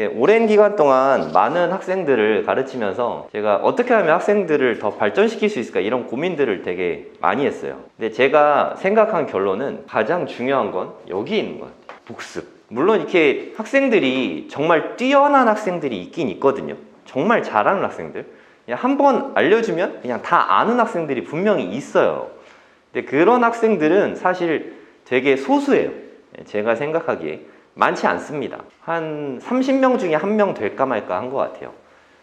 오랜 기간 동안 많은 학생들을 가르치면서 제가 어떻게 하면 학생들을 더 발전시킬 수 있을까 이런 고민들을 되게 많이 했어요. 근데 제가 생각한 결론은 가장 중요한 건 여기 있는 것 같아요. 복습. 물론 이렇게 학생들이 정말 뛰어난 학생들이 있긴 있거든요. 정말 잘하는 학생들. 그냥 한 번 알려주면 그냥 다 아는 학생들이 분명히 있어요. 근데 그런 학생들은 사실 되게 소수예요. 제가 생각하기에 많지 않습니다. 한 30명 중에 1명 될까 말까 한 것 같아요.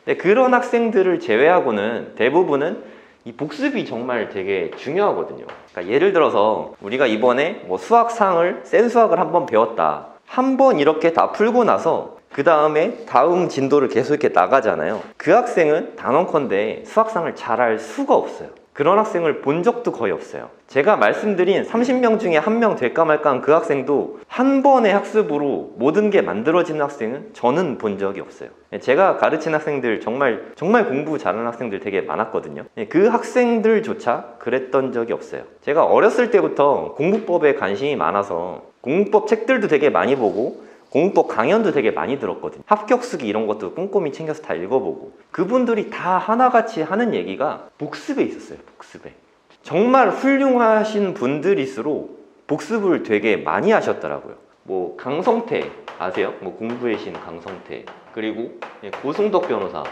근데 그런 학생들을 제외하고는 대부분은 이 복습이 정말 되게 중요하거든요. 그러니까 예를 들어서 우리가 이번에 뭐 수학상을 센 수학을 한번 배웠다. 한 번 이렇게 다 풀고 나서 그 다음에 다음 진도를 계속 이렇게 나가잖아요. 그 학생은 단언컨대 수학상을 잘할 수가 없어요. 그런 학생을 본 적도 거의 없어요. 제가 말씀드린 30명 중에 1명 될까 말까 한 그 학생도 한 번의 학습으로 모든 게 만들어지는 학생은 저는 본 적이 없어요. 제가 가르친 학생들 정말 공부 잘하는 학생들 되게 많았거든요. 그 학생들조차 그랬던 적이 없어요. 제가 어렸을 때부터 공부법에 관심이 많아서 공부법 책들도 되게 많이 보고 공부법 강연도 되게 많이 들었거든요. 합격수기 이런 것도 꼼꼼히 챙겨서 다 읽어보고 그분들이 다 하나같이 하는 얘기가 복습에 있었어요. 복습에. 정말 훌륭하신 분들일수록 복습을 되게 많이 하셨더라고요. 뭐 강성태 아세요? 뭐 공부의 신 강성태, 그리고 고승덕 변호사.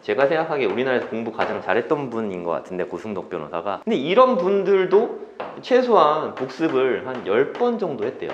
제가 생각하기에 우리나라에서 공부 가장 잘했던 분인 것 같은데, 고승덕 변호사가. 근데 이런 분들도 최소한 복습을 한 10번 정도 했대요.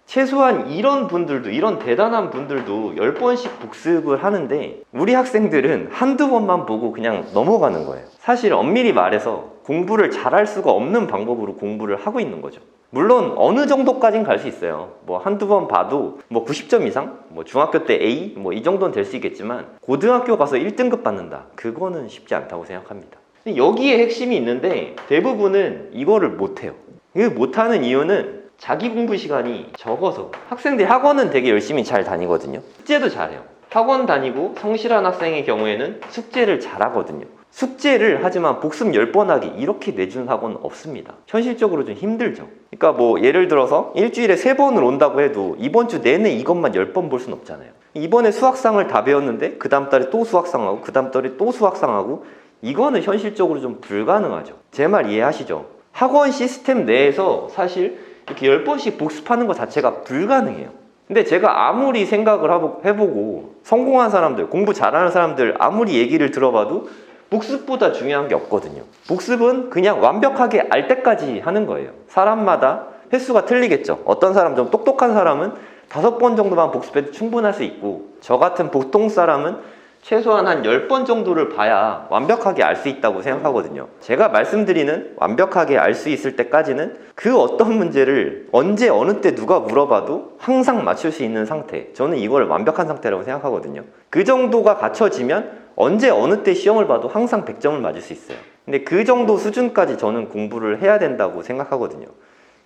최소한 이런 분들도, 이런 대단한 분들도 10번씩 복습을 하는데 우리 학생들은 한두 번만 보고 그냥 넘어가는 거예요. 사실 엄밀히 말해서 공부를 잘할 수가 없는 방법으로 공부를 하고 있는 거죠. 물론 어느 정도까지는 갈 수 있어요. 뭐 한두 번 봐도 뭐 90점 이상? 뭐 중학교 때 A? 뭐 이 정도는 될 수 있겠지만 고등학교 가서 1등급 받는다? 그거는 쉽지 않다고 생각합니다. 여기에 핵심이 있는데 대부분은 이거를 못해요. 이걸 못하는 이유는 자기 공부 시간이 적어서. 학생들이 학원은 되게 열심히 잘 다니거든요. 숙제도 잘해요. 학원 다니고 성실한 학생의 경우에는 숙제를 잘하거든요. 숙제를 하지만 복습 10번 하기 이렇게 내주는 학원은 없습니다. 현실적으로 좀 힘들죠. 그러니까 뭐 예를 들어서 일주일에 3번을 온다고 해도 이번 주 내내 이것만 10번 볼 수는 없잖아요. 이번에 수학상을 다 배웠는데 그 다음 달에 또 수학상하고 그 다음 달에 또 수학상하고, 이거는 현실적으로 좀 불가능하죠. 제 말 이해하시죠? 학원 시스템 내에서 사실 이렇게 10번씩 복습하는 것 자체가 불가능해요. 근데 제가 아무리 생각을 해보고 성공한 사람들, 공부 잘하는 사람들 아무리 얘기를 들어봐도 복습보다 중요한 게 없거든요. 복습은 그냥 완벽하게 알 때까지 하는 거예요. 사람마다 횟수가 틀리겠죠. 어떤 사람, 좀 똑똑한 사람은 5번 정도만 복습해도 충분할 수 있고, 저 같은 보통 사람은 최소한 한 10번 정도를 봐야 완벽하게 알 수 있다고 생각하거든요. 제가 말씀드리는 완벽하게 알 수 있을 때까지는 그 어떤 문제를 언제 어느 때 누가 물어봐도 항상 맞출 수 있는 상태, 저는 이걸 완벽한 상태라고 생각하거든요. 그 정도가 갖춰지면 언제 어느 때 시험을 봐도 항상 100점을 맞을 수 있어요. 근데 그 정도 수준까지 저는 공부를 해야 된다고 생각하거든요.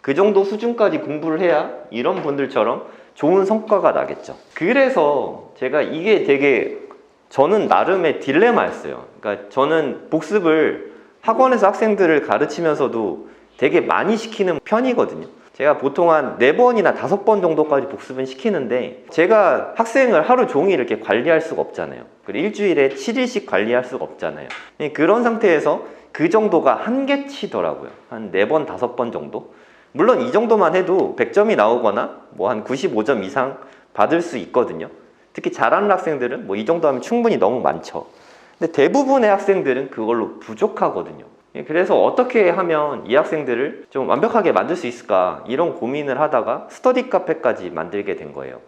그 정도 수준까지 공부를 해야 이런 분들처럼 좋은 성과가 나겠죠. 그래서 제가 이게 되게 저는 나름의 딜레마였어요. 그러니까 저는 복습을 학원에서 학생들을 가르치면서도 되게 많이 시키는 편이거든요. 제가 보통 한 4번이나 5번 정도까지 복습은 시키는데, 제가 학생을 하루 종일 이렇게 관리할 수가 없잖아요. 그리고 일주일에 7일씩 관리할 수가 없잖아요. 그런 상태에서 그 정도가 한계치더라고요. 한 4번, 5번 정도? 물론 이 정도만 해도 100점이 나오거나 뭐 한 95점 이상 받을 수 있거든요. 특히 잘하는 학생들은 뭐 이 정도 하면 충분히 너무 많죠. 근데 대부분의 학생들은 그걸로 부족하거든요. 그래서 어떻게 하면 이 학생들을 좀 완벽하게 만들 수 있을까, 이런 고민을 하다가 스터디 카페까지 만들게 된 거예요.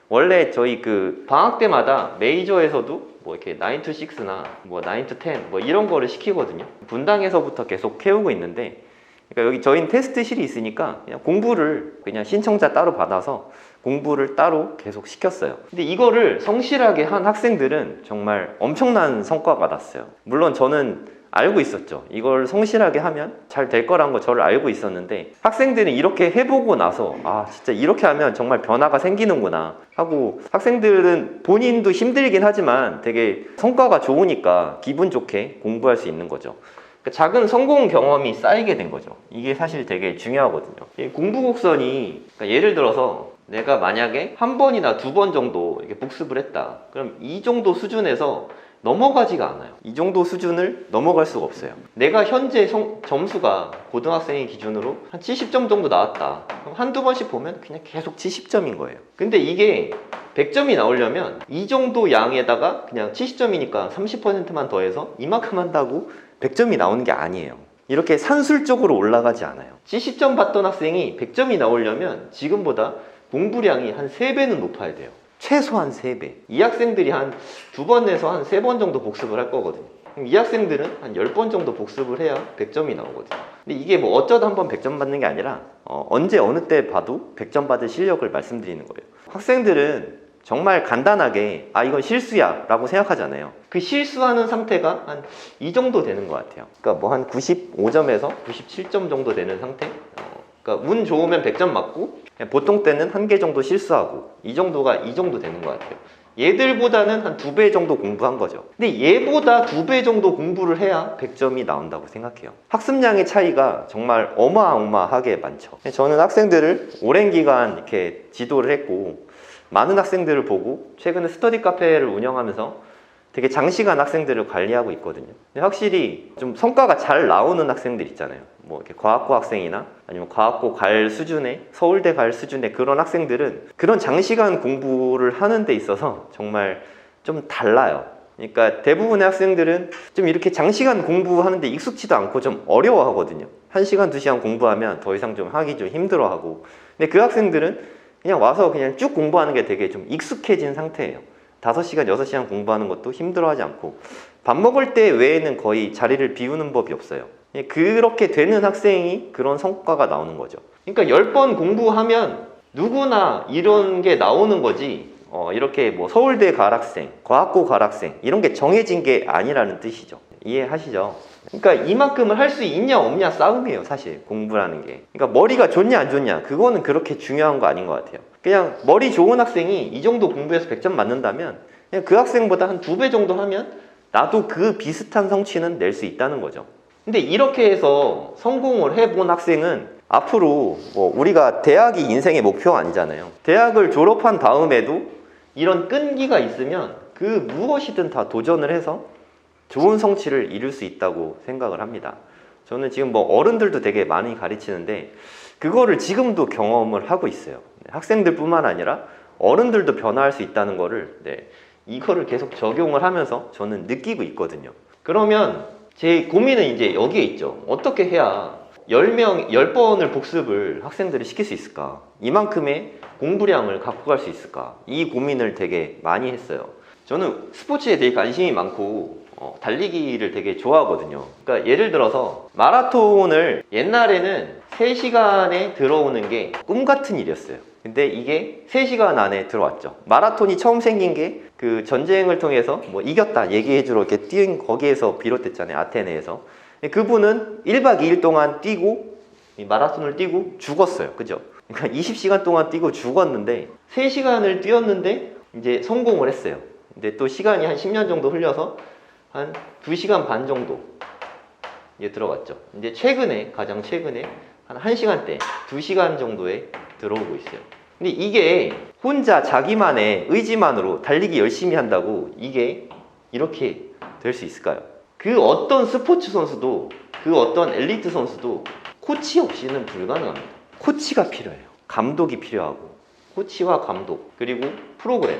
원래 저희 그 방학 때마다 메이저에서도 뭐 이렇게 9 to 6나 뭐 9 to 10 뭐 이런 거를 시키거든요. 분당에서부터 계속 해오고 있는데, 그러니까 여기 저희는 테스트실이 있으니까 그냥 공부를 그냥 신청자 따로 받아서 공부를 따로 계속 시켰어요. 근데 이거를 성실하게 한 학생들은 정말 엄청난 성과가 났어요. 물론 저는 알고 있었죠. 이걸 성실하게 하면 잘 될 거라는 거 저를 알고 있었는데, 학생들은 이렇게 해보고 나서 아 진짜 이렇게 하면 정말 변화가 생기는구나 하고, 학생들은 본인도 힘들긴 하지만 되게 성과가 좋으니까 기분 좋게 공부할 수 있는 거죠. 작은 성공 경험이 쌓이게 된 거죠. 이게 사실 되게 중요하거든요. 공부 곡선이, 그러니까 예를 들어서 내가 만약에 한 번이나 두 번 정도 이렇게 복습을 했다. 그럼 이 정도 수준에서 넘어가지가 않아요. 이 정도 수준을 넘어갈 수가 없어요. 내가 현재 점수가 고등학생의 기준으로 한 70점 정도 나왔다. 그럼 한두 번씩 보면 그냥 계속 70점인 거예요. 근데 이게 100점이 나오려면 이 정도 양에다가 그냥 70점이니까 30%만 더해서 이만큼 한다고 100점이 나오는 게 아니에요. 이렇게 산술적으로 올라가지 않아요. 70점 받던 학생이 100점이 나오려면 지금보다 공부량이 한 3배는 높아야 돼요. 최소한 3배. 이 학생들이 한 2번 내서 한 3번 정도 복습을 할 거거든요. 그럼 이 학생들은 한 10번 정도 복습을 해야 100점이 나오거든요. 근데 이게 뭐 어쩌다 한번 100점 받는 게 아니라 언제 어느 때 봐도 100점 받을 실력을 말씀드리는 거예요. 학생들은 정말 간단하게 이건 실수야 라고 생각하잖아요. 그 실수하는 상태가 한 이 정도 되는 것 같아요. 그러니까 뭐 한 95점에서 97점 정도 되는 상태? 그러니까 운 좋으면 100점 맞고 보통 때는 한 개 정도 실수하고 이 정도가 이 정도 되는 것 같아요. 얘들보다는 한 2배 정도 공부한 거죠. 근데 얘보다 2배 정도 공부를 해야 100점이 나온다고 생각해요. 학습량의 차이가 정말 어마어마하게 많죠. 저는 학생들을 오랜 기간 이렇게 지도를 했고 많은 학생들을 보고 최근에 스터디 카페를 운영하면서 되게 장시간 학생들을 관리하고 있거든요. 근데 확실히 좀 성과가 잘 나오는 학생들 있잖아요. 뭐 이렇게 과학고 학생이나 아니면 과학고 갈 수준의 서울대 갈 수준의 그런 학생들은 그런 장시간 공부를 하는 데 있어서 정말 좀 달라요. 그러니까 대부분의 학생들은 좀 이렇게 장시간 공부하는데 익숙지도 않고 좀 어려워하거든요. 1시간, 2시간 공부하면 더 이상 좀 하기 좀 힘들어하고. 근데 그 학생들은 그냥 와서 그냥 쭉 공부하는 게 되게 좀 익숙해진 상태예요. 5시간, 6시간 공부하는 것도 힘들어하지 않고 밥 먹을 때 외에는 거의 자리를 비우는 법이 없어요. 그렇게 되는 학생이 그런 성과가 나오는 거죠. 그러니까 10번 공부하면 누구나 이런 게 나오는 거지 이렇게 뭐 서울대 갈 학생, 과학고 갈 학생 이런 게 정해진 게 아니라는 뜻이죠. 이해하시죠? 그러니까 이만큼을 할 수 있냐 없냐 싸움이에요. 사실 공부라는 게. 그러니까 머리가 좋냐 안 좋냐 그거는 그렇게 중요한 거 아닌 것 같아요. 그냥 머리 좋은 학생이 이 정도 공부해서 100점 맞는다면 그냥 그 학생보다 한 2배 정도 하면 나도 그 비슷한 성취는 낼 수 있다는 거죠. 근데 이렇게 해서 성공을 해본 학생은 앞으로 뭐 우리가 대학이 인생의 목표가 아니잖아요. 대학을 졸업한 다음에도 이런 끈기가 있으면 그 무엇이든 다 도전을 해서 좋은 성취를 이룰 수 있다고 생각을 합니다. 저는 지금 뭐 어른들도 되게 많이 가르치는데 그거를 지금도 경험을 하고 있어요. 학생들뿐만 아니라 어른들도 변화할 수 있다는 거를 이거를 계속 적용을 하면서 저는 느끼고 있거든요. 그러면 제 고민은 이제 여기에 있죠. 어떻게 해야 10번을 복습을 학생들을 시킬 수 있을까? 이만큼의 공부량을 갖고 갈 수 있을까? 이 고민을 되게 많이 했어요. 저는 스포츠에 되게 관심이 많고 달리기를 되게 좋아하거든요. 그러니까 예를 들어서 마라톤을 옛날에는 3시간에 들어오는 게 꿈 같은 일이었어요. 근데 이게 3시간 안에 들어왔죠. 마라톤이 처음 생긴 게 그 전쟁을 통해서 뭐 이겼다 얘기해주러 이렇게 뛴 거기에서 비롯됐잖아요. 아테네에서. 그분은 1박 2일 동안 뛰고 마라톤을 뛰고 죽었어요. 그죠? 그러니까 20시간 동안 뛰고 죽었는데 3시간을 뛰었는데 이제 성공을 했어요. 근데 또 시간이 한 10년 정도 흘려서 한 2시간 반 정도 이제 들어갔죠. 이제 가장 최근에 한 1시간대, 2시간 정도에 들어오고 있어요. 근데 이게 혼자 자기만의 의지만으로 달리기 열심히 한다고 이게 이렇게 될 수 있을까요? 그 어떤 스포츠 선수도 그 어떤 엘리트 선수도 코치 없이는 불가능합니다. 코치가 필요해요. 감독이 필요하고 코치와 감독 그리고 프로그램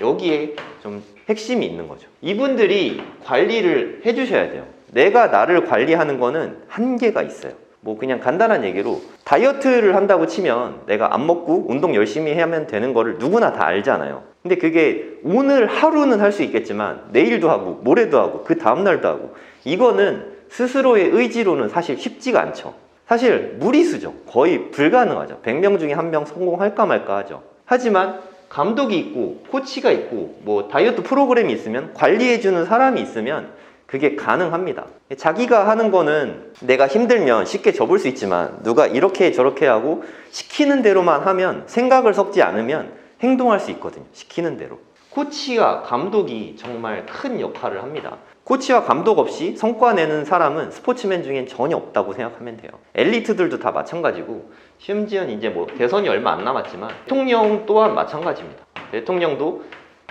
여기에 좀 핵심이 있는 거죠. 이분들이 관리를 해주셔야 돼요. 내가 나를 관리하는 거는 한계가 있어요. 뭐 그냥 간단한 얘기로 다이어트를 한다고 치면 내가 안 먹고 운동 열심히 하면 되는 거를 누구나 다 알잖아요. 근데 그게 오늘 하루는 할 수 있겠지만 내일도 하고 모레도 하고 그 다음날도 하고 이거는 스스로의 의지로는 사실 쉽지가 않죠. 사실 무리수죠. 거의 불가능하죠. 100명 중에 1명 성공할까 말까 하죠. 하지만 감독이 있고 코치가 있고 뭐 다이어트 프로그램이 있으면 관리해주는 사람이 있으면 그게 가능합니다. 자기가 하는 거는 내가 힘들면 쉽게 접을 수 있지만 누가 이렇게 저렇게 하고 시키는 대로만 하면 생각을 섞지 않으면 행동할 수 있거든요. 시키는 대로. 코치와 감독이 정말 큰 역할을 합니다. 코치와 감독 없이 성과 내는 사람은 스포츠맨 중엔 전혀 없다고 생각하면 돼요. 엘리트들도 다 마찬가지고, 심지어 이제 뭐 대선이 얼마 안 남았지만 대통령 또한 마찬가지입니다. 대통령도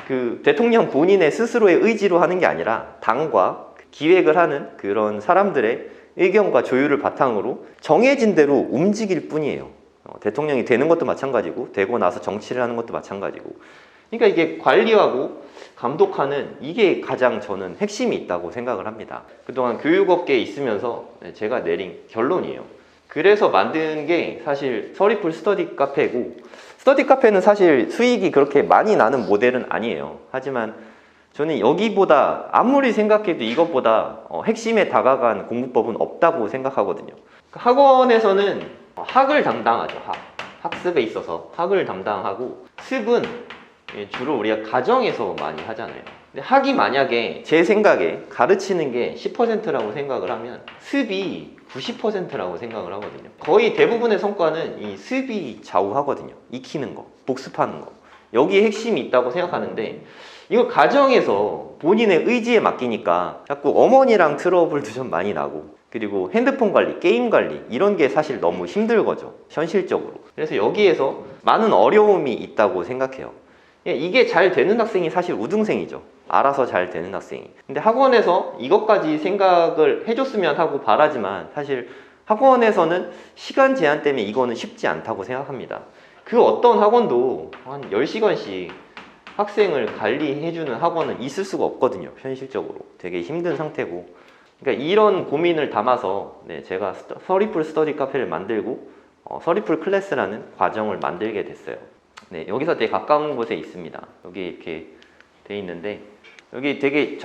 그 대통령 본인의 스스로의 의지로 하는 게 아니라 당과 기획을 하는 그런 사람들의 의견과 조율을 바탕으로 정해진 대로 움직일 뿐이에요. 대통령이 되는 것도 마찬가지고, 되고 나서 정치를 하는 것도 마찬가지고. 그러니까 이게 관리하고 감독하는, 이게 가장 저는 핵심이 있다고 생각을 합니다. 그동안 교육업계에 있으면서 제가 내린 결론이에요. 그래서 만든 게 사실 서리풀 스터디 카페고, 스터디 카페는 사실 수익이 그렇게 많이 나는 모델은 아니에요. 하지만 저는 여기보다, 아무리 생각해도 이것보다 핵심에 다가간 공부법은 없다고 생각하거든요. 학원에서는 학을 담당하죠. 학습에 있어서 학을 담당하고, 습은 주로 우리가 가정에서 많이 하잖아요. 근데 학이 만약에 제 생각에 가르치는 게 10%라고 생각을 하면 습이 90%라고 생각을 하거든요. 거의 대부분의 성과는 이 습이 좌우하거든요. 익히는 거, 복습하는 거. 여기에 핵심이 있다고 생각하는데, 이거 가정에서 본인의 의지에 맡기니까 자꾸 어머니랑 트러블도 좀 많이 나고, 그리고 핸드폰 관리, 게임 관리, 이런 게 사실 너무 힘들거죠, 현실적으로. 그래서 여기에서 많은 어려움이 있다고 생각해요. 이게 잘 되는 학생이 사실 우등생이죠. 알아서 잘 되는 학생이. 근데 학원에서 이것까지 생각을 해줬으면 하고 바라지만, 사실 학원에서는 시간 제한 때문에 이거는 쉽지 않다고 생각합니다. 그 어떤 학원도 한 10시간씩 학생을 관리해주는 학원은 있을 수가 없거든요. 현실적으로 되게 힘든 상태고. 그러니까 이런 고민을 담아서 제가 서리풀 스터디 카페를 만들고 서리풀 클래스라는 과정을 만들게 됐어요. 여기서 되게 가까운 곳에 있습니다. 여기 이렇게 돼 있는데, 여기 되게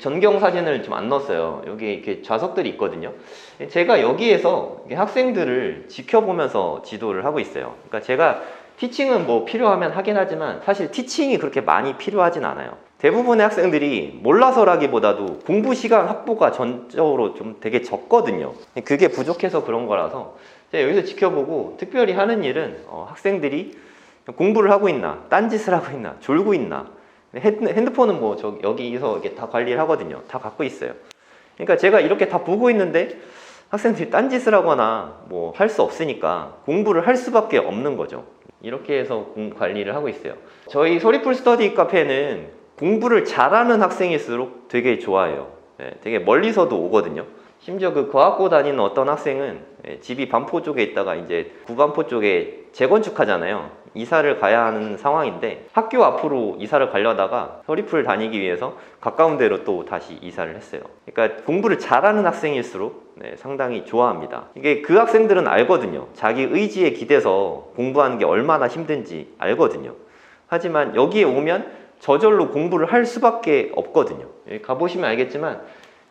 전경 사진을 좀 안 넣었어요. 여기 이렇게 좌석들이 있거든요. 제가 여기에서 학생들을 지켜보면서 지도를 하고 있어요. 그러니까 제가 티칭은 뭐 필요하면 하긴 하지만, 사실 티칭이 그렇게 많이 필요하진 않아요. 대부분의 학생들이 몰라서라기보다도 공부 시간 확보가 전적으로 좀 되게 적거든요. 그게 부족해서 그런 거라서 제가 여기서 지켜보고, 특별히 하는 일은 학생들이 공부를 하고 있나, 딴짓을 하고 있나, 졸고 있나. 핸드폰은 뭐 여기서 이렇게 다 관리를 하거든요. 다 갖고 있어요. 그러니까 제가 이렇게 다 보고 있는데 학생들이 딴짓을 하거나 뭐 할 수 없으니까 공부를 할 수밖에 없는 거죠. 이렇게 해서 관리를 하고 있어요. 저희 서리풀 스터디 카페는 공부를 잘하는 학생일수록 되게 좋아해요. 되게 멀리서도 오거든요. 심지어 그 과학고 다니는 어떤 학생은 집이 반포 쪽에 있다가 이제 구반포 쪽에 재건축하잖아요. 이사를 가야 하는 상황인데, 학교 앞으로 이사를 가려다가 서리풀 다니기 위해서 가까운 데로 또 다시 이사를 했어요. 그러니까 공부를 잘하는 학생일수록 상당히 좋아합니다. 이게 그 학생들은 알거든요. 자기 의지에 기대서 공부하는 게 얼마나 힘든지 알거든요. 하지만 여기에 오면 저절로 공부를 할 수밖에 없거든요. 여기 가보시면 알겠지만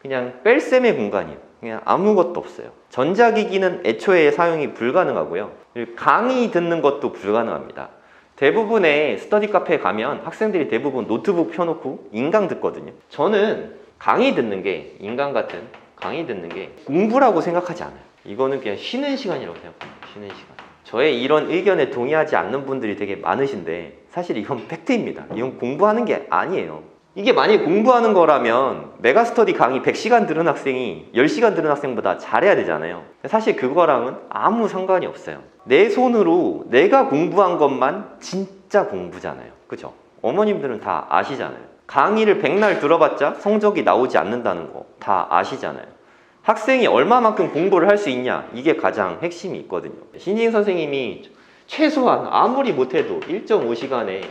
그냥 뺄셈의 공간이에요. 그냥 아무것도 없어요. 전자기기는 애초에 사용이 불가능하고요. 강의 듣는 것도 불가능합니다. 대부분의 스터디 카페에 가면 학생들이 대부분 노트북 펴놓고 인강 듣거든요. 저는 강의 듣는 게, 인강 같은 강의 듣는 게 공부라고 생각하지 않아요. 이거는 그냥 쉬는 시간이라고 생각합니다. 쉬는 시간. 저의 이런 의견에 동의하지 않는 분들이 되게 많으신데, 사실 이건 팩트입니다. 이건 공부하는 게 아니에요. 이게 만약에 공부하는 거라면 메가스터디 강의 100시간 들은 학생이 10시간 들은 학생보다 잘해야 되잖아요. 사실 그거랑은 아무 상관이 없어요. 내 손으로 내가 공부한 것만 진짜 공부잖아요. 그죠? 어머님들은 다 아시잖아요. 강의를 100날 들어봤자 성적이 나오지 않는다는 거 다 아시잖아요. 학생이 얼마만큼 공부를 할 수 있냐, 이게 가장 핵심이 있거든요. 신진 선생님이 최소한 아무리 못해도 1.5시간에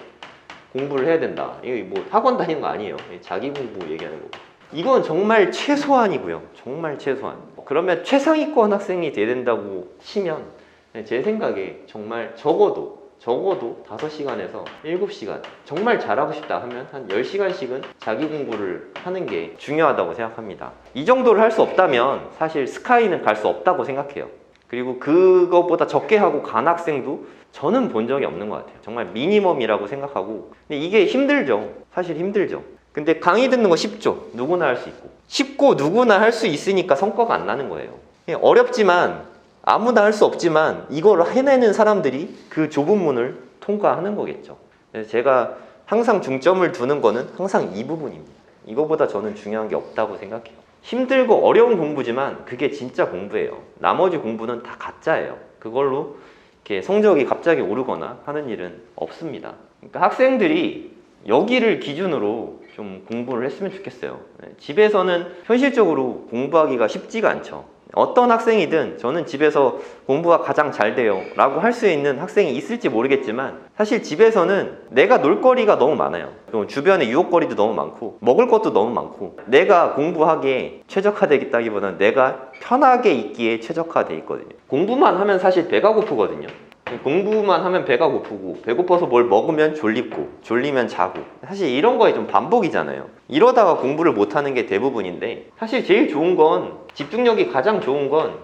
공부를 해야 된다. 이거 뭐 학원 다니는 거 아니에요. 자기 공부 얘기하는 거고. 이건 정말 최소한이고요. 정말 최소한. 그러면 최상위권 학생이 돼야 된다고 치면 제 생각에 정말 적어도 5시간에서 7시간 정말 잘하고 싶다 하면 한 10시간씩은 자기 공부를 하는 게 중요하다고 생각합니다. 이 정도를 할 수 없다면 사실 스카이는 갈 수 없다고 생각해요. 그리고 그것보다 적게 하고 간 학생도 저는 본 적이 없는 것 같아요. 정말 미니멈이라고 생각하고. 근데 이게 힘들죠. 사실 힘들죠. 근데 강의 듣는 거 쉽죠. 누구나 할 수 있고. 쉽고 누구나 할 수 있으니까 성과가 안 나는 거예요. 어렵지만, 아무나 할 수 없지만 이걸 해내는 사람들이 그 좁은 문을 통과하는 거겠죠. 그래서 제가 항상 중점을 두는 거는 항상 이 부분입니다. 이거보다 저는 중요한 게 없다고 생각해요. 힘들고 어려운 공부지만 그게 진짜 공부예요. 나머지 공부는 다 가짜예요. 그걸로 이렇게 성적이 갑자기 오르거나 하는 일은 없습니다. 그러니까 학생들이 여기를 기준으로 좀 공부를 했으면 좋겠어요. 집에서는 현실적으로 공부하기가 쉽지가 않죠. 어떤 학생이든 저는 집에서 공부가 가장 잘 돼요 라고 할 수 있는 학생이 있을지 모르겠지만 사실 집에서는 내가 놀 거리가 너무 많아요. 주변에 유혹거리도 너무 많고 먹을 것도 너무 많고 내가 공부하기에 최적화되겠다기보다는 내가 편하게 있기에 최적화되어 있거든요. 공부만 하면 사실 배가 고프거든요. 공부만 하면 배가 고프고 배고파서 뭘 먹으면 졸립고 졸리면 자고 사실 이런 거에 좀 반복이잖아요. 이러다가 공부를 못하는 게 대부분인데 사실 제일 좋은 건 집중력이 가장 좋은 건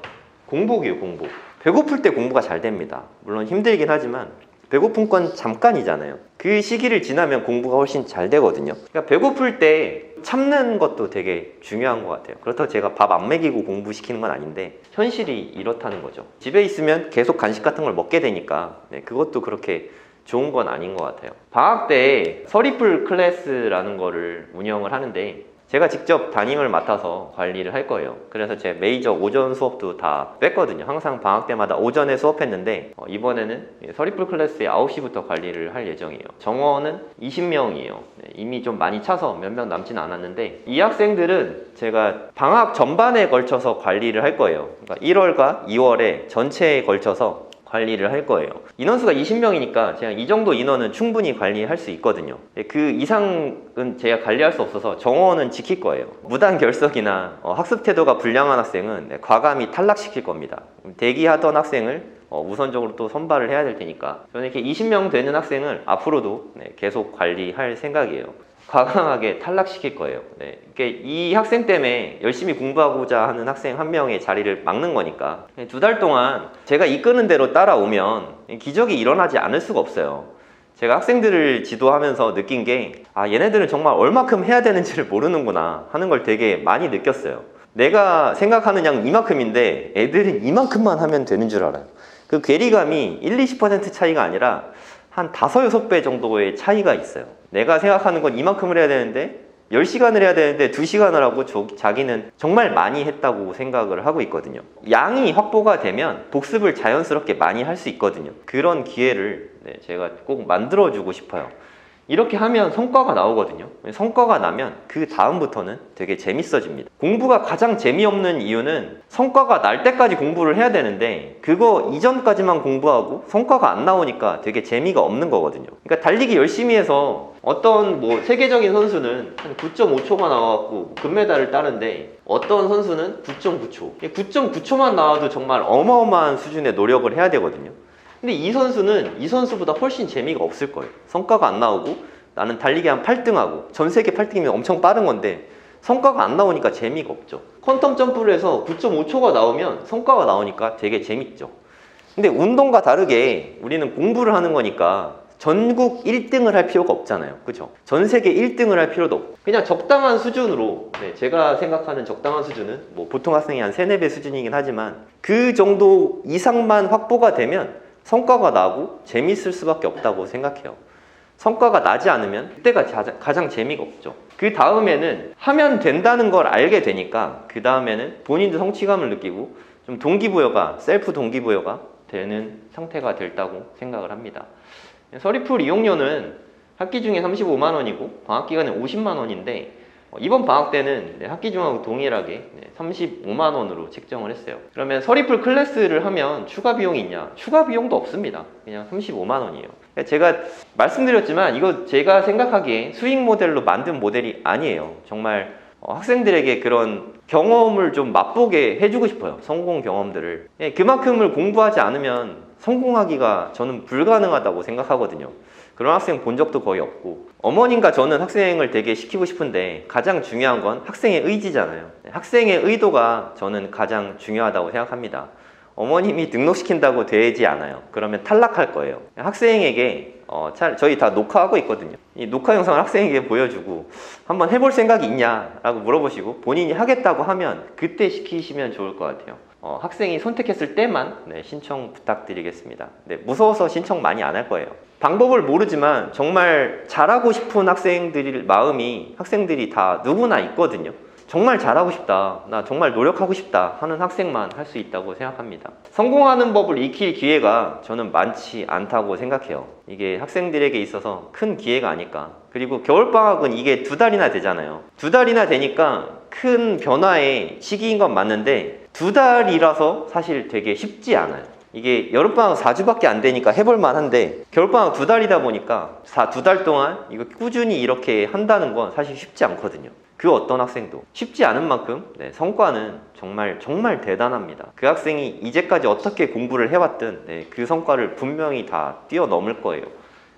공복이에요. 공복. 배고플 때 공부가 잘 됩니다. 물론 힘들긴 하지만 배고픈 건 잠깐이잖아요. 그 시기를 지나면 공부가 훨씬 잘 되거든요. 그러니까 배고플 때 참는 것도 되게 중요한 것 같아요. 그렇다고 제가 밥 안 먹이고 공부시키는 건 아닌데 현실이 이렇다는 거죠. 집에 있으면 계속 간식 같은 걸 먹게 되니까 그것도 그렇게 좋은 건 아닌 것 같아요. 방학 때 서리풀 클래스라는 거를 운영을 하는데 제가 직접 담임을 맡아서 관리를 할 거예요. 그래서 제 메이저 오전 수업도 다 뺐거든요. 항상 방학 때마다 오전에 수업했는데 이번에는 서리풀 클래스에 9시부터 관리를 할 예정이에요. 정원은 20명이에요. 이미 좀 많이 차서 몇 명 남진 않았는데 이 학생들은 제가 방학 전반에 걸쳐서 관리를 할 거예요. 그러니까 1월과 2월에 전체에 걸쳐서 관리를 할 거예요. 인원수가 20명이니까 제가 이 정도 인원은 충분히 관리할 수 있거든요. 그 이상은 제가 관리할 수 없어서 정원은 지킬 거예요. 무단 결석이나 학습 태도가 불량한 학생은 과감히 탈락시킬 겁니다. 대기하던 학생을 우선적으로 또 선발을 해야 될 테니까 저는 이렇게 20명 되는 학생을 앞으로도 계속 관리할 생각이에요. 과감하게 탈락시킬 거예요. 이 학생 때문에 열심히 공부하고자 하는 학생 한 명의 자리를 막는 거니까 2달 동안 제가 이끄는 대로 따라오면 기적이 일어나지 않을 수가 없어요. 제가 학생들을 지도하면서 느낀 게 얘네들은 정말 얼마큼 해야 되는지를 모르는구나 하는 걸 되게 많이 느꼈어요. 내가 생각하는 양 이만큼인데 애들은 이만큼만 하면 되는 줄 알아요. 그 괴리감이 1, 20% 차이가 아니라 한 5, 6배 정도의 차이가 있어요. 내가 생각하는 건 이만큼을 해야 되는데 10시간을 해야 되는데 2시간을 하고 자기는 정말 많이 했다고 생각을 하고 있거든요. 양이 확보가 되면 복습을 자연스럽게 많이 할 수 있거든요. 그런 기회를 제가 꼭 만들어주고 싶어요. 이렇게 하면 성과가 나오거든요. 성과가 나면 그 다음부터는 되게 재밌어집니다. 공부가 가장 재미없는 이유는 성과가 날 때까지 공부를 해야 되는데 그거 이전까지만 공부하고 성과가 안 나오니까 되게 재미가 없는 거거든요. 그러니까 달리기 열심히 해서 어떤 세계적인 선수는 한 9.5초가 나와갖고 금메달을 따는데 어떤 선수는 9.9초 9.9초만 나와도 정말 어마어마한 수준의 노력을 해야 되거든요. 근데 이 선수는 이 선수보다 훨씬 재미가 없을 거예요. 성과가 안 나오고 나는 달리기 한 8등하고 전 세계 8등이면 엄청 빠른 건데 성과가 안 나오니까 재미가 없죠. 퀀텀 점프를 해서 9.5초가 나오면 성과가 나오니까 되게 재밌죠. 근데 운동과 다르게 우리는 공부를 하는 거니까 전국 1등을 할 필요가 없잖아요. 그죠? 전 세계 1등을 할 필요도 없고 그냥 적당한 수준으로 제가 생각하는 적당한 수준은 보통 학생이 한 3, 4배 수준이긴 하지만 그 정도 이상만 확보가 되면 성과가 나고 재밌을 수밖에 없다고 생각해요. 성과가 나지 않으면 그때가 가장 재미가 없죠. 그 다음에는 하면 된다는 걸 알게 되니까 그 다음에는 본인도 성취감을 느끼고 좀 동기부여가 셀프 동기부여가 되는 상태가 됐다고 생각을 합니다. 서리풀 이용료는 학기 중에 35만 원이고 방학 기간에 50만 원인데 이번 방학 때는 학기 중하고 동일하게 35만 원으로 책정을 했어요. 그러면 서리풀 클래스를 하면 추가 비용이 있냐? 추가 비용도 없습니다. 그냥 35만 원이에요. 제가 말씀드렸지만 이거 제가 생각하기에 수익 모델로 만든 모델이 아니에요. 정말 학생들에게 그런 경험을 좀 맛보게 해주고 싶어요. 성공 경험들을. 그만큼을 공부하지 않으면 성공하기가 저는 불가능하다고 생각하거든요. 그런 학생 본 적도 거의 없고 어머님과 저는 학생을 되게 시키고 싶은데 가장 중요한 건 학생의 의지잖아요. 학생의 의도가 저는 가장 중요하다고 생각합니다. 어머님이 등록시킨다고 되지 않아요. 그러면 탈락할 거예요. 학생에게 저희 다 녹화하고 있거든요. 이 녹화 영상을 학생에게 보여주고 한번 해볼 생각이 있냐 라고 물어보시고 본인이 하겠다고 하면 그때 시키시면 좋을 것 같아요. 학생이 선택했을 때만 신청 부탁드리겠습니다. 무서워서 신청 많이 안 할 거예요. 방법을 모르지만 정말 잘하고 싶은 학생들이 다 누구나 있거든요. 정말 잘하고 싶다, 나 정말 노력하고 싶다 하는 학생만 할 수 있다고 생각합니다. 성공하는 법을 익힐 기회가 저는 많지 않다고 생각해요. 이게 학생들에게 있어서 큰 기회가 아닐까. 그리고 겨울방학은 이게 2달이나 되잖아요. 2달이나 되니까 큰 변화의 시기인 건 맞는데 2달이라서 사실 되게 쉽지 않아요. 이게 여름방학 4주밖에 안 되니까 해볼만 한데 겨울방학 2달이다 보니까 2달 동안 이거 꾸준히 이렇게 한다는 건 사실 쉽지 않거든요. 그 어떤 학생도 쉽지 않은 만큼 성과는 정말 대단합니다. 그 학생이 이제까지 어떻게 공부를 해왔든 그 성과를 분명히 다 뛰어넘을 거예요.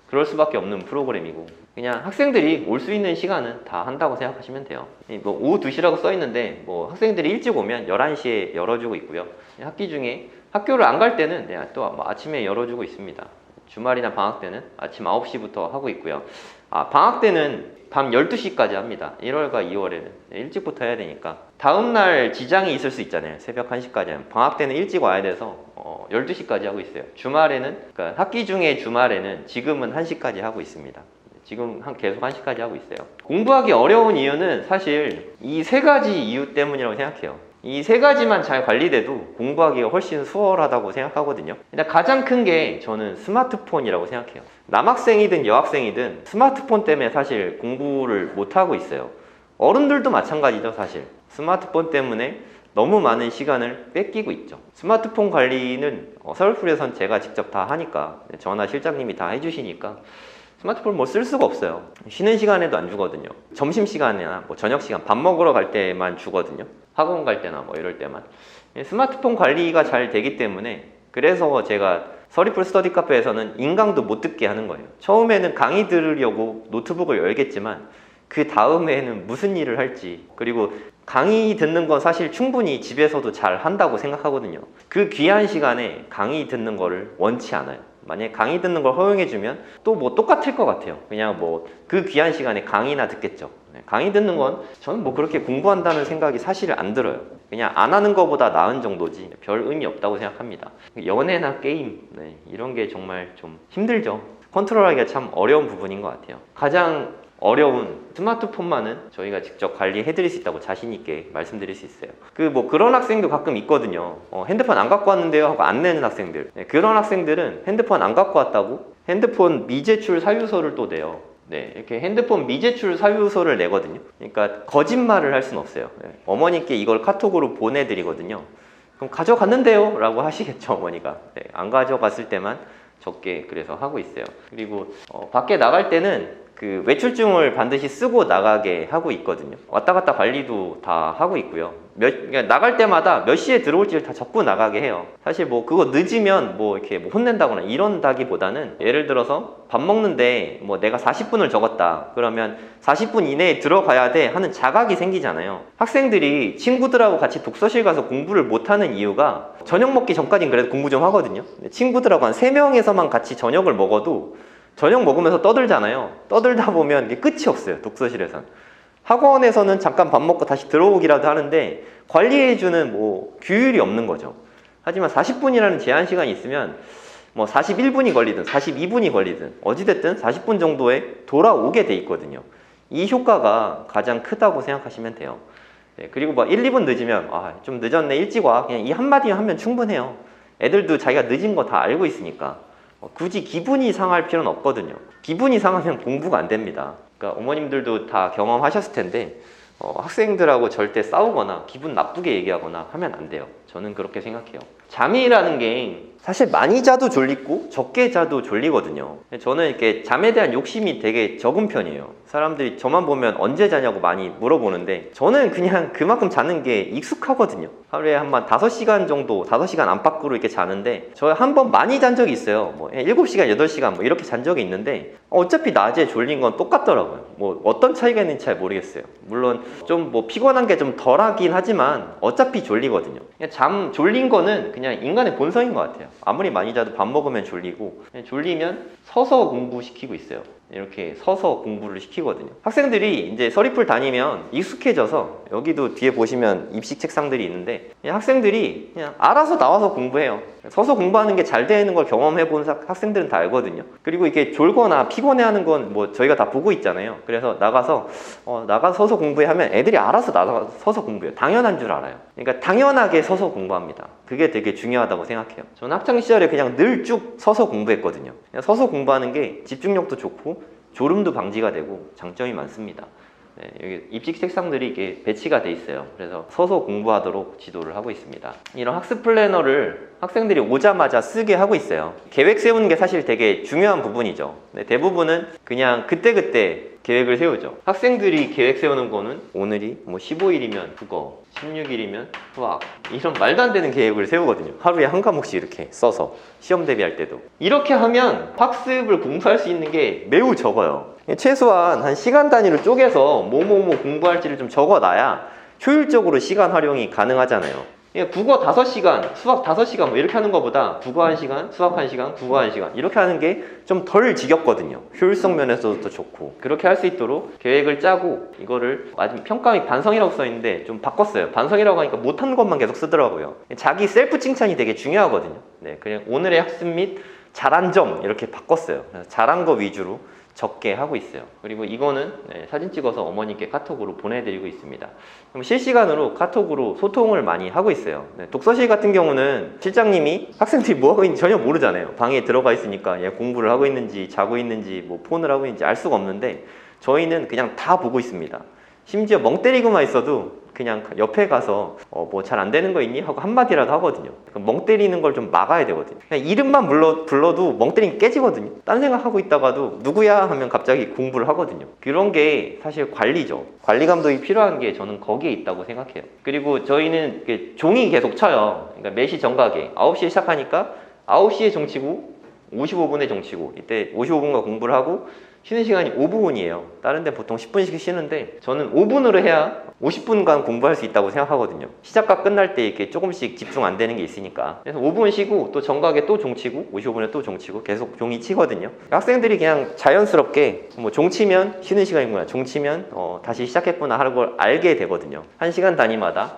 그럴 수밖에 없는 프로그램이고 그냥 학생들이 올 수 있는 시간은 다 한다고 생각하시면 돼요. 뭐 오후 2시라고 써 있는데 뭐 학생들이 일찍 오면 11시에 열어주고 있고요. 학기 중에 학교를 안 갈 때는 또 아침에 열어주고 있습니다. 주말이나 방학 때는 아침 9시부터 하고 있고요. 방학 때는 밤 12시까지 합니다. 1월과 2월에는 일찍부터 해야 되니까 다음날 지장이 있을 수 있잖아요. 새벽 1시까지 하면 방학 때는 일찍 와야 돼서 12시까지 하고 있어요. 주말에는 그러니까 학기 중에 주말에는 지금은 1시까지 하고 있습니다. 지금 계속 1시까지 하고 있어요. 공부하기 어려운 이유는 사실 이 3가지 이유 때문이라고 생각해요. 이 3가지만 잘 관리돼도 공부하기가 훨씬 수월하다고 생각하거든요. 일단 가장 큰 게 저는 스마트폰이라고 생각해요. 남학생이든 여학생이든 스마트폰 때문에 사실 공부를 못하고 있어요. 어른들도 마찬가지죠, 사실. 스마트폰 때문에 너무 많은 시간을 뺏기고 있죠. 스마트폰 관리는 서울풀에선 제가 직접 다 하니까 저나 실장님이 다 해주시니까 스마트폰 뭐 쓸 수가 없어요. 쉬는 시간에도 안 주거든요. 점심시간이나 뭐 저녁시간 밥 먹으러 갈 때만 주거든요. 학원 갈 때나 뭐 이럴 때만. 스마트폰 관리가 잘 되기 때문에 그래서 제가 서리풀 스터디 카페에서는 인강도 못 듣게 하는 거예요. 처음에는 강의 들으려고 노트북을 열겠지만 그 다음에는 무슨 일을 할지, 그리고 강의 듣는 건 사실 충분히 집에서도 잘 한다고 생각하거든요. 그 귀한 시간에 강의 듣는 거를 원치 않아요. 만약에 강의 듣는 걸 허용해주면 또 뭐 똑같을 것 같아요. 그냥 뭐 그 귀한 시간에 강의나 듣겠죠. 강의 듣는 건 저는 뭐 그렇게 공부한다는 생각이 사실 안 들어요. 그냥 안 하는 것보다 나은 정도지 별 의미 없다고 생각합니다. 연애나 게임 이런 게 정말 좀 힘들죠. 컨트롤하기가 참 어려운 부분인 것 같아요. 가장 어려운 스마트폰만은 저희가 직접 관리해드릴 수 있다고 자신있게 말씀드릴 수 있어요. 그런 학생도 가끔 있거든요. 핸드폰 안 갖고 왔는데요 하고 안 내는 학생들. 그런 학생들은 핸드폰 안 갖고 왔다고 핸드폰 미제출 사유서를 또 내요. 이렇게 핸드폰 미제출 사유서를 내거든요. 그러니까 거짓말을 할 수는 없어요. 어머니께 이걸 카톡으로 보내드리거든요. 그럼 가져갔는데요? 라고 하시겠죠, 어머니가. 안 가져갔을 때만 적게 그래서 하고 있어요. 그리고 밖에 나갈 때는 그 외출증을 반드시 쓰고 나가게 하고 있거든요. 왔다 갔다 관리도 다 하고 있고요. 그러니까 나갈 때마다 몇 시에 들어올지를 다 적고 나가게 해요. 사실 뭐 그거 늦으면 뭐 이렇게 뭐 혼낸다거나 이런다기보다는 예를 들어서 밥 먹는데 뭐 내가 40분을 적었다. 그러면 40분 이내에 들어가야 돼 하는 자각이 생기잖아요. 학생들이 친구들하고 같이 독서실 가서 공부를 못하는 이유가 저녁 먹기 전까지는 그래도 공부 좀 하거든요. 친구들하고 한 3명에서만 같이 저녁을 먹어도 저녁 먹으면서 떠들잖아요. 떠들다 보면 이게 끝이 없어요, 독서실에선. 학원에서는 잠깐 밥 먹고 다시 들어오기라도 하는데 관리해주는 뭐 규율이 없는 거죠. 하지만 40분이라는 제한 시간이 있으면 뭐 41분이 걸리든 42분이 걸리든 어찌됐든 40분 정도에 돌아오게 돼 있거든요. 이 효과가 가장 크다고 생각하시면 돼요. 그리고 뭐 1, 2분 늦으면 좀 늦었네, 일찍 와, 그냥 이 한마디 하면 충분해요. 애들도 자기가 늦은 거 다 알고 있으니까 굳이 기분이 상할 필요는 없거든요. 기분이 상하면 공부가 안 됩니다. 그러니까 어머님들도 다 경험하셨을 텐데 학생들하고 절대 싸우거나 기분 나쁘게 얘기하거나 하면 안 돼요. 저는 그렇게 생각해요. 잠이라는 게 사실 많이 자도 졸리고 적게 자도 졸리거든요. 저는 이렇게 잠에 대한 욕심이 되게 적은 편이에요. 사람들이 저만 보면 언제 자냐고 많이 물어보는데 저는 그냥 그만큼 자는 게 익숙하거든요. 하루에 한 5시간 정도, 5시간 안팎으로 이렇게 자는데 저 한 번 많이 잔 적이 있어요. 뭐 7시간, 8시간 뭐 이렇게 잔 적이 있는데 어차피 낮에 졸린 건 똑같더라고요. 뭐 어떤 차이가 있는지 잘 모르겠어요. 물론 좀 뭐 피곤한 게 좀 덜하긴 하지만 어차피 졸리거든요. 그냥 졸린 거는 그냥 인간의 본성인 것 같아요. 아무리 많이 자도 밥 먹으면 졸리고, 졸리면 서서 공부시키고 있어요. 이렇게 서서 공부를 시키거든요. 학생들이 이제 서리풀 다니면 익숙해져서 여기도 뒤에 보시면 입식 책상들이 있는데 그냥 학생들이 그냥 알아서 나와서 공부해요. 서서 공부하는 게 잘 되는 걸 경험해 본 학생들은 다 알거든요. 그리고 이게 졸거나 피곤해하는 건 뭐 저희가 다 보고 있잖아요. 그래서 나가서 서서 공부해 하면 애들이 알아서 나가서 서서 공부해요. 당연한 줄 알아요. 그러니까 당연하게 서서 공부합니다. 그게 되게 중요하다고 생각해요. 저는 학창 시절에 그냥 늘 쭉 서서 공부했거든요. 그냥 서서 공부하는 게 집중력도 좋고 졸음도 방지가 되고 장점이 많습니다. 네, 여기 입식 책상들이 이게 배치가 돼 있어요. 그래서 서서 공부하도록 지도를 하고 있습니다. 이런 학습 플래너를 학생들이 오자마자 쓰게 하고 있어요. 계획 세우는 게 사실 되게 중요한 부분이죠. 네, 대부분은 그냥 그때그때 계획을 세우죠. 학생들이 계획 세우는 거는 오늘이 뭐 15일이면 국어, 16일이면 수학, 이런 말도 안 되는 계획을 세우거든요. 하루에 한 과목씩 이렇게 써서 시험 대비할 때도. 이렇게 하면 학습을 공부할 수 있는 게 매우 적어요. 최소한 한 시간 단위로 쪼개서 뭐뭐뭐 공부할지를 좀 적어놔야 효율적으로 시간 활용이 가능하잖아요. 국어 5시간, 수학 5시간 뭐 이렇게 하는 것보다 국어 1시간, 수학 1시간, 국어 1시간 이렇게 하는 게 좀 덜 지겹거든요. 효율성 면에서도 좋고. 그렇게 할 수 있도록 계획을 짜고 이거를 평가 및 반성이라고 써있는데 좀 바꿨어요. 반성이라고 하니까 못한 것만 계속 쓰더라고요. 자기 셀프 칭찬이 되게 중요하거든요. 네, 그냥 오늘의 학습 및 잘한 점 이렇게 바꿨어요. 그래서 잘한 거 위주로 적게 하고 있어요. 그리고 이거는 사진 찍어서 어머니께 카톡으로 보내드리고 있습니다. 그럼 실시간으로 카톡으로 소통을 많이 하고 있어요. 독서실 같은 경우는 실장님이 학생들이 뭐 하고 있는지 전혀 모르잖아요. 방에 들어가 있으니까 얘 공부를 하고 있는지 자고 있는지 뭐 폰을 하고 있는지 알 수가 없는데 저희는 그냥 다 보고 있습니다. 심지어 멍 때리고만 있어도 그냥 옆에 가서 뭐 잘 안 되는 거 있니? 하고 한마디라도 하거든요. 멍 때리는 걸 좀 막아야 되거든요. 그냥 이름만 불러도 멍 때리는 게 깨지거든요. 딴 생각하고 있다가도 누구야? 하면 갑자기 공부를 하거든요. 그런 게 사실 관리죠. 관리 감독이 필요한 게 저는 거기에 있다고 생각해요. 그리고 저희는 종이 계속 쳐요. 그러니까 매시 정각에 9시에 시작하니까 9시에 종치고 55분에 종치고 이때 55분간 공부를 하고 쉬는 시간이 5분이에요. 다른 데 보통 10분씩 쉬는데 저는 5분으로 해야 50분간 공부할 수 있다고 생각하거든요. 시작과 끝날 때 이렇게 조금씩 집중 안 되는 게 있으니까. 그래서 5분 쉬고 또 정각에 또 종치고 55분에 또 종치고 계속 종이 치거든요. 학생들이 그냥 자연스럽게 뭐 종치면 쉬는 시간이구나, 종치면 다시 시작했구나 하는 걸 알게 되거든요. 1시간 단위마다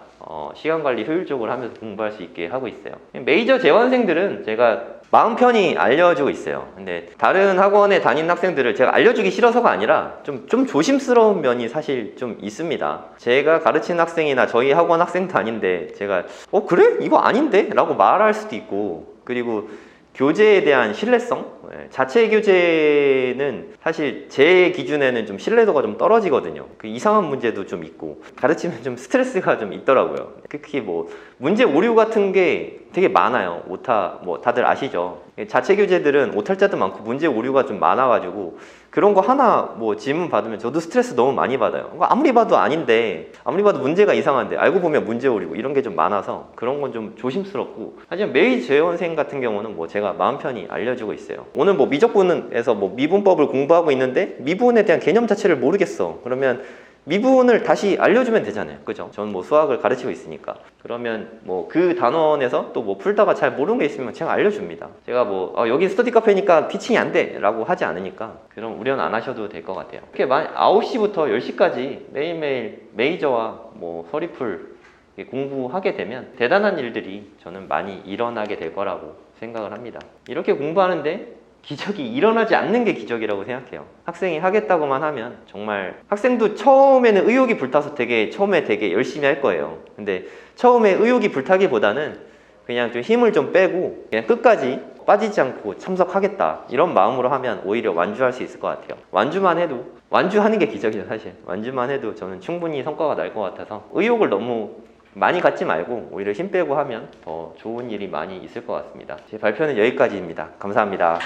시간 관리 효율적으로 하면서 공부할 수 있게 하고 있어요. 메이저 재원생들은 제가 마음 편히 알려주고 있어요. 근데 다른 학원에 다니는 학생들을 제가 알려주기 싫어서가 아니라 좀 조심스러운 면이 사실 좀 있습니다. 제가 가르치는 학생이나 저희 학원 학생도 아닌데 제가 그래? 이거 아닌데? 라고 말할 수도 있고, 그리고 교재에 대한 신뢰성? 자체 교재는 사실 제 기준에는 좀 신뢰도가 좀 떨어지거든요. 그 이상한 문제도 좀 있고 가르치면 좀 스트레스가 좀 있더라고요. 특히 뭐 문제 오류 같은 게 되게 많아요. 오타 뭐 다들 아시죠? 자체 교재들은 오탈자도 많고 문제 오류가 좀 많아가지고 그런 거 하나 뭐 질문 받으면 저도 스트레스 너무 많이 받아요. 아무리 봐도 아닌데, 아무리 봐도 문제가 이상한데 알고 보면 문제 오류고 이런 게 좀 많아서 그런 건 좀 조심스럽고. 하지만 메이 재원생 같은 경우는 뭐 제가 마음 편히 알려주고 있어요. 오늘 뭐 미적분에서 뭐 미분법을 공부하고 있는데 미분에 대한 개념 자체를 모르겠어. 그러면 미분을 다시 알려주면 되잖아요. 그죠? 저는 뭐 수학을 가르치고 있으니까. 그러면 뭐 그 단원에서 또 뭐 풀다가 잘 모르는 게 있으면 제가 알려줍니다. 제가 뭐 여기 스터디 카페니까 티칭이 안 돼 라고 하지 않으니까 그럼 우려는 안 하셔도 될 것 같아요. 이렇게 9시부터 10시까지 매일매일 메이저와 뭐 서리풀 공부하게 되면 대단한 일들이 저는 많이 일어나게 될 거라고 생각을 합니다. 이렇게 공부하는데 기적이 일어나지 않는 게 기적이라고 생각해요. 학생이 하겠다고만 하면 정말 학생도 처음에는 의욕이 불타서 처음에 되게 열심히 할 거예요. 근데 처음에 의욕이 불타기보다는 그냥 좀 힘을 좀 빼고 그냥 끝까지 빠지지 않고 참석하겠다 이런 마음으로 하면 오히려 완주할 수 있을 것 같아요. 완주하는 게 기적이죠. 사실 완주만 해도 저는 충분히 성과가 날 것 같아서 의욕을 너무 많이 갖지 말고 오히려 힘 빼고 하면 더 좋은 일이 많이 있을 것 같습니다. 제 발표는 여기까지입니다. 감사합니다.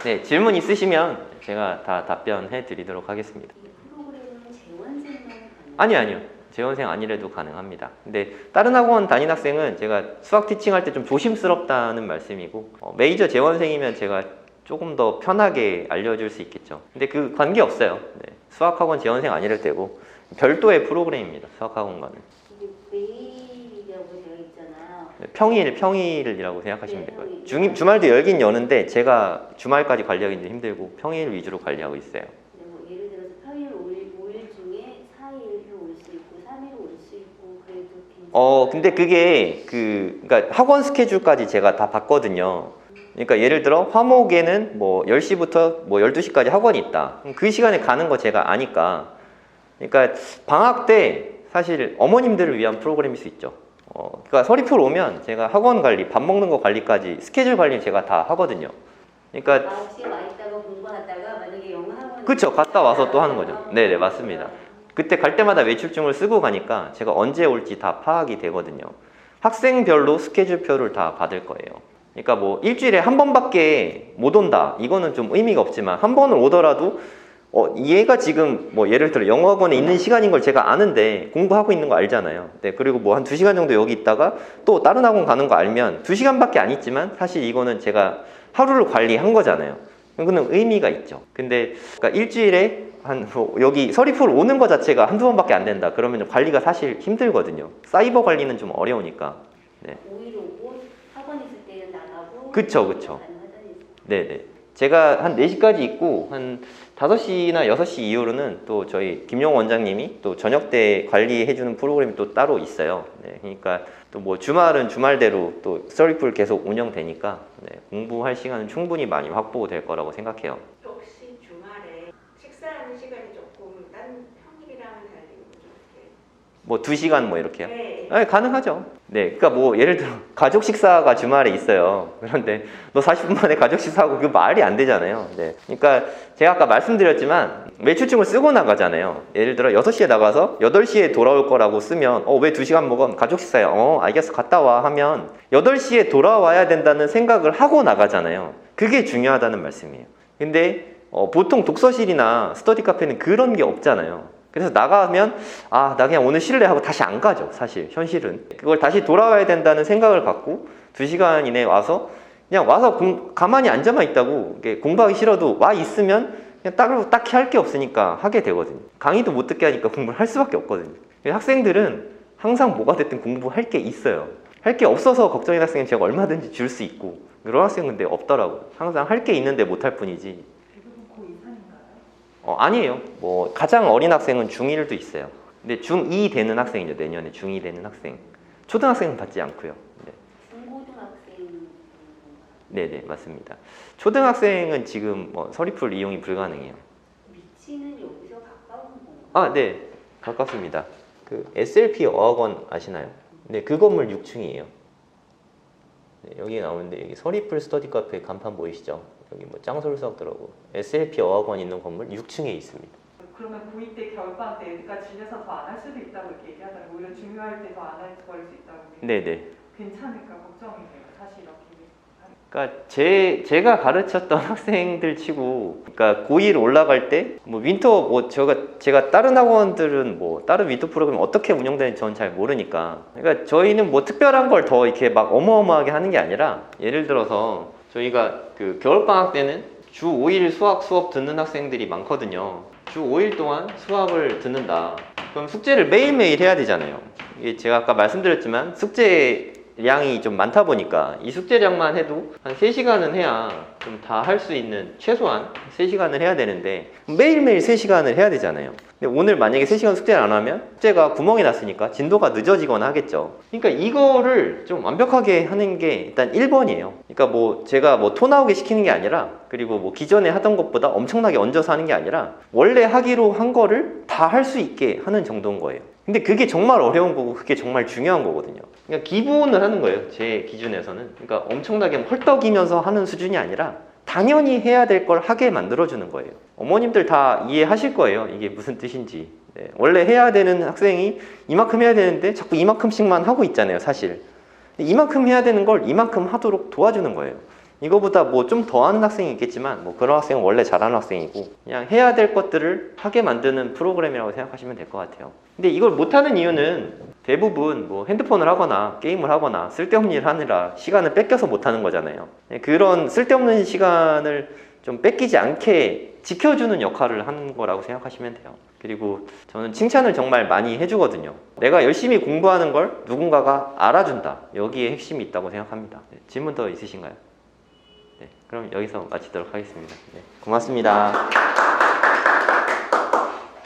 네, 질문 있으시면 제가 다 답변해 드리도록 하겠습니다. 이 프로그램은 재원생만 아니요. 재원생 아니래도 가능합니다. 근데 다른 학원 다닌 학생은 제가 수학 티칭할 때 좀 조심스럽다는 말씀이고 메이저 재원생이면 제가 조금 더 편하게 알려줄 수 있겠죠. 근데 그 관계 없어요. 네, 수학학원 재원생 아니랄 때고 별도의 프로그램입니다. 수학학원과는. 이게 메일이라고 되어 있잖아요. 평일이라고 생각하시면 네, 될 거예요. 평일. 주말도 열긴 여는데 제가 주말까지 관리하기 좀 힘들고 평일 위주로 관리하고 있어요. 네, 뭐 예를 들어서 평일 5일 중에 4일을 올 수 있고 3일을 올 수 있고 그래도 괜찮아요. 근데 그게 그러니까 학원 스케줄까지 제가 다 봤거든요. 그러니까 예를 들어 화목에는 뭐 10시부터 뭐 12시까지 학원이 있다. 그럼 그 시간에 가는 거 제가 아니까. 그러니까 방학 때 사실 어머님들을 위한 프로그램일 수 있죠. 그러니까 서리풀 오면 제가 학원 관리, 밥 먹는 거 관리까지 스케줄 관리 제가 다 하거든요. 그러니까 9시에 와 있다가 공부하다가 만약에 영어 학원 그쵸, 갔다 와서 또 하는 거죠. 네네, 맞습니다. 그때 갈 때마다 외출증을 쓰고 가니까 제가 언제 올지 다 파악이 되거든요. 학생별로 스케줄표를 다 받을 거예요. 그러니까 뭐 일주일에 한 번밖에 못 온다, 이거는 좀 의미가 없지만 한 번을 오더라도 얘가 지금 뭐 예를 들어 영어 학원에 있는 시간인 걸 제가 아는데 공부하고 있는 거 알잖아요. 네, 그리고 뭐 한 2시간 정도 여기 있다가 또 다른 학원 가는 거 알면 2시간밖에 안 있지만 사실 이거는 제가 하루를 관리한 거잖아요. 그거는 의미가 있죠. 근데 그러니까 일주일에 여기 서리풀 오는 거 자체가 한두 번밖에 안 된다. 그러면 관리가 사실 힘들거든요. 사이버 관리는 좀 어려우니까. 네. 5일 오고 학원 있을 때는 나가고 그쵸. 가능하다는 네네. 제가 한 4시까지 있고 한 5시나 6시 이후로는 또 저희 김용 원장님이 또 저녁 때 관리해주는 프로그램이 또 따로 있어요. 네, 그러니까 또 뭐 주말은 주말대로 또 서리풀 계속 운영되니까 네, 공부할 시간은 충분히 많이 확보될 거라고 생각해요. 혹시 주말에 식사하는 시간이 조금 딴 평일이랑은 달리 좀 이렇게 뭐 2시간 뭐 이렇게요? 네. 네, 가능하죠. 네, 그러니까 뭐 예를 들어 가족 식사가 주말에 있어요. 그런데 너 40분 만에 가족 식사하고 그 말이 안 되잖아요. 네, 그러니까 제가 아까 말씀드렸지만 외출증을 쓰고 나가잖아요. 예를 들어 6시에 나가서 8시에 돌아올 거라고 쓰면 왜 2시간 먹어? 가족 식사야. 알겠어, 갔다 와 하면 8시에 돌아와야 된다는 생각을 하고 나가잖아요. 그게 중요하다는 말씀이에요. 근데 보통 독서실이나 스터디 카페는 그런 게 없잖아요. 그래서 나가면 나 그냥 오늘 쉴래 하고 다시 안 가죠. 사실 현실은 그걸 다시 돌아와야 된다는 생각을 갖고 2시간 이내에 와서 그냥 와서 가만히 앉아만 있다고, 이게 공부하기 싫어도 와 있으면 그냥 딱히 할 게 없으니까 하게 되거든요. 강의도 못 듣게 하니까 공부를 할 수밖에 없거든요. 학생들은 항상 뭐가 됐든 공부할 게 있어요. 할 게 없어서 걱정인 학생은 제가 얼마든지 줄 수 있고, 그런 학생은 근데 없더라고요. 항상 할 게 있는데 못 할 뿐이지. 대부분 고2산인가요? 아니에요. 뭐 가장 어린 학생은 중1도 있어요. 근데 중2 되는 학생이죠. 내년에 중2 되는 학생. 초등학생은 받지 않고요. 네. 중고등학생 네네, 맞습니다. 초등학생은 지금 서리풀 이용이 불가능해요. 위치는 여기서 가까운 건가요? 네, 가깝습니다. 그 SLP 어학원 아시나요? 네, 그 건물 6층이에요. 네, 여기 나오는데 여기 서리풀 스터디 카페 간판 보이시죠? 여기 뭐 짱솔 수학 들어오고 SLP 어학원 있는 건물 6층에 있습니다. 그러면 고2 때 겨울방학 때 애가 집에서 더 안 할 수도 있다고 이렇게 얘기하더라고요. 오히려 중요할 때 더 안 할 거일 수 있다고. 네네. 괜찮을까 걱정이네요. 사실 이렇게. 그러니까 제가 가르쳤던 학생들 치고, 그러니까 고1 올라갈 때 뭐 윈터 제가 다른 학원들은 뭐 다른 윈터 프로그램 어떻게 운영되는지 저는 잘 모르니까, 그러니까 저희는 뭐 특별한 걸 더 이렇게 막 어마어마하게 하는 게 아니라, 예를 들어서 저희가 그 겨울 방학 때는 주 5일 수업 듣는 학생들이 많거든요. 주 5일 동안 수학을 듣는다. 그럼 숙제를 매일매일 해야 되잖아요. 이게 제가 아까 말씀드렸지만 숙제 량이 좀 많다 보니까 이 숙제량만 해도 한 3시간은 해야 좀 다 할 수 있는, 최소한 3시간을 해야 되는데 매일매일 3시간을 해야 되잖아요. 근데 오늘 만약에 3시간 숙제를 안 하면 숙제가 구멍이 났으니까 진도가 늦어지거나 하겠죠. 그러니까 이거를 좀 완벽하게 하는 게 일단 1번이에요. 그러니까 뭐 제가 뭐 토 나오게 시키는 게 아니라, 그리고 뭐 기존에 하던 것보다 엄청나게 얹어서 하는 게 아니라 원래 하기로 한 거를 다 할 수 있게 하는 정도인 거예요. 근데 그게 정말 어려운 거고 그게 정말 중요한 거거든요. 그러니까 기본을 하는 거예요, 제 기준에서는. 그러니까 엄청나게 헐떡이면서 하는 수준이 아니라 당연히 해야 될 걸 하게 만들어주는 거예요. 어머님들 다 이해하실 거예요, 이게 무슨 뜻인지. 네, 원래 해야 되는 학생이 이만큼 해야 되는데 자꾸 이만큼씩만 하고 있잖아요, 사실. 이만큼 해야 되는 걸 이만큼 하도록 도와주는 거예요. 이거보다 뭐 좀 더하는 학생이 있겠지만 뭐 그런 학생은 원래 잘하는 학생이고, 그냥 해야 될 것들을 하게 만드는 프로그램이라고 생각하시면 될 것 같아요. 근데 이걸 못하는 이유는 대부분 뭐 핸드폰을 하거나 게임을 하거나 쓸데없는 일을 하느라 시간을 뺏겨서 못하는 거잖아요. 그런 쓸데없는 시간을 좀 뺏기지 않게 지켜주는 역할을 하는 거라고 생각하시면 돼요. 그리고 저는 칭찬을 정말 많이 해주거든요. 내가 열심히 공부하는 걸 누군가가 알아준다. 여기에 핵심이 있다고 생각합니다. 네, 질문 더 있으신가요? 네, 그럼 여기서 마치도록 하겠습니다. 네, 고맙습니다.